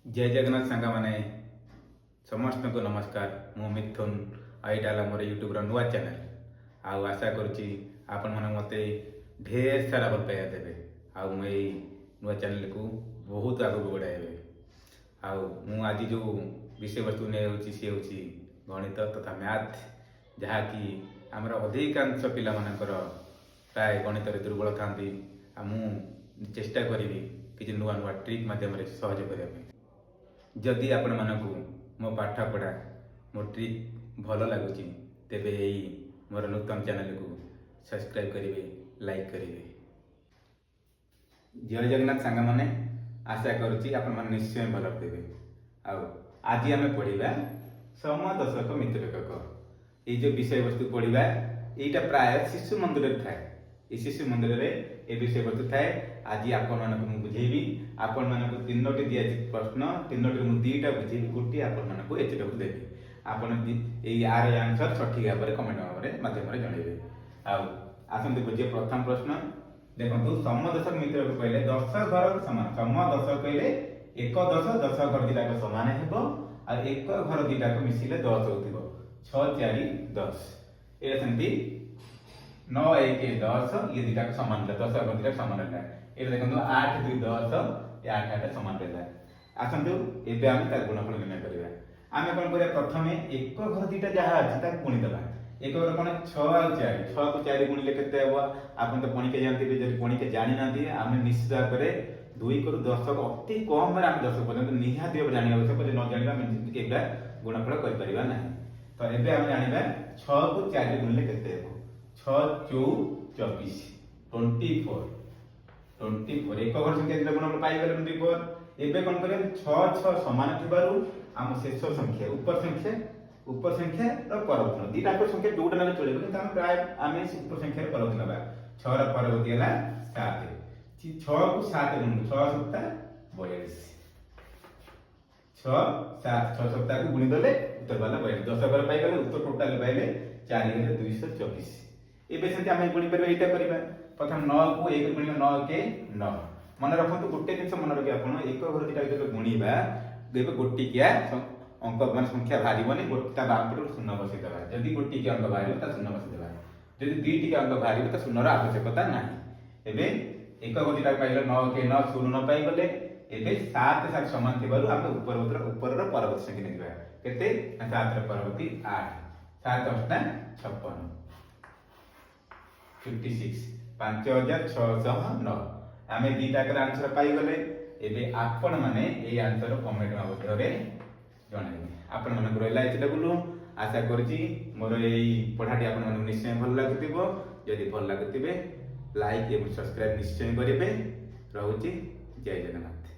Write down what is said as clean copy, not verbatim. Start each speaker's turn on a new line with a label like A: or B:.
A: जय जगन्नाथ सांगा माने समस्त को नमस्कार मु मिथुन आईटा मोर यूट्यूब नुआ चैनल आउ आशा करुच्ची आपण मैंने मत ढेर सारा भल पाइबा देवे आउ मु नुआ चैनल को बहुत आगे बढ़ाइबे आउ मु आज जो विषय वस्तु नहीं सी हूँ गणित तथा मैथ जहाँकि आमर अधिकांश पिला मानकर प्राय गणित दुर्बल था मु चेष्टा करी कि नुआ नुआ ट्रिक मध्यम सहज करने जदि आपण मानकु मो पाठ पढ़ा मो ट्रिक भल लगुच तेबे यही मोर नूतन चैनल को सब्सक्राइब करेंगे लाइक करेंगे। जय जगन्नाथ सांग मैंने आशा करुच्ची आपण मैंने निश्चय भल देवे आज आम पढ़ा समदशक मित्रक ये जो विषय वस्तु पढ़ा यहाँ प्राय शिशु मंदिर थाए शिशु मंदिर में ये विषय वस्तु थाए आज आपण मानक बुझेबी आपण मानक तीनोटी दिया प्रश्न तीनोटी मु दीटा बुझेबी गोटे आपण मानक एचडब्ल्यू देबी आपण एई आर आंसर सठिक भाव में कमेंट माध्यम जनइबे आसंतु बुझे प्रथम प्रश्न देखो समदशक मित्र को कहले 10 घर समान समदशक कहले एक दश 10 घर दीटा समान हेबो आ एक घर दीटा को मिसिले 10 होतिबो 6 4 10 ए सेंती 9 1 10 ये दीटा को समान है 10 घर दीटा समान है ये देखो 8 2 10 ये 8 8 समान रहला आसंतु एबे हम तार गुणफल निर्णय करिबा आमे कोन करिया प्रथमे एक घर दीटा जहा अछि ता गुणी देबा एक घर कोन 6 आ 4 6 को 4 गुणिले केते हेबो आपन तो पणी के जानती जदि पणी के जानि नांती आमे निश्चित करे 2 करू 10 को अति कम रे आमे 10 पर्यंत निहाती अब जानि आवश्यक जे न जानिबा हम केबा गुणफल करि परिबा नाही तो एबे हम जानिबा 6 को 4 गुणिले केते हेबो 6 4 24 24 एक घर संख्या गुणफल पाई गले 24 एबे कोन करे 6 6 समान थिबारु आम शेष संख्या ऊपर संख्या और परवर्ती दीटा संख्या जोटा ना चले किंतु हम प्राय आम ऊपर संख्या परवर्ती नबा 6 र परवर्ती है 7 6 को 7 गुण 6 सप्ताह 42 6 7 6 सप्ताह को गुणी देले उत्तर वाला 42 10 बार पाई गले उत्तर टोटल पाइले 4 गले 224 एबे सेंति आम गुणी परबे एटा करबा प्रथम 9 को 1 गुणी 9 के 9 मन रखु गोटे जिन मन रखिए आप एक घर दीटा जो गुणवा देवे गोटिकिया अंक मान संख्या बाहर गोटा बाम पट शून्य बसईदेवा जदि गोटिकिया अंक बाहर शून्य बसईदेवा जदि दुईटिका अंक बाहर शून्यर आवश्यकता ना एवं एक गोटा पाइल 9 के 9 शून्य पाईगले एवं 7 7 सामान थी आम ऊपर परवर्ती संख्या नहीं केते 7 परवर्ती 8 7 8 56 56 5609 आमे दीटा कर आंसर पाई गले एबे आपण माने ए आंसर कमेंट माध्यम जणाइबे आपण मन रहला एचडब्ल्यू आशा करछि मोर एई पढ़ाटी आपण मन निश्चय भल लागतिबो यदि भल लागतिबे लाइक एवं सब्सक्राइब निश्चय करिबे रहउछि जय जगन्नाथ।